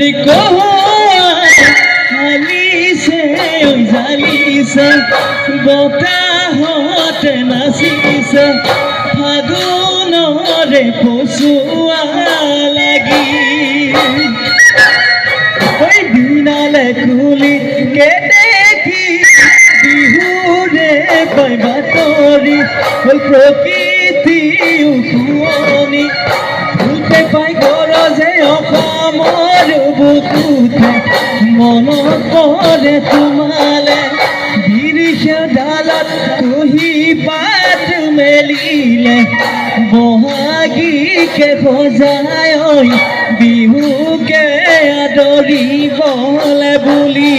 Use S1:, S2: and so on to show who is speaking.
S1: বিহুৰি হালিছে জালিছে বতাহতে নাচিছে ফাগুনৰে পচুৱা লাগি দিনালে কুলি কেনেকি বিহুৰে কয় বাতৰি হ'ল প্ৰকৃতি শুৱনি ভূতে পাই গৰজে অসমৰ বুকুতে মনত পৰে তোমালে বিৰিছে ডালত কুহি পাত মেলিলে বহাগীকে সজাই বিহুকে আদৰিবলে বুলি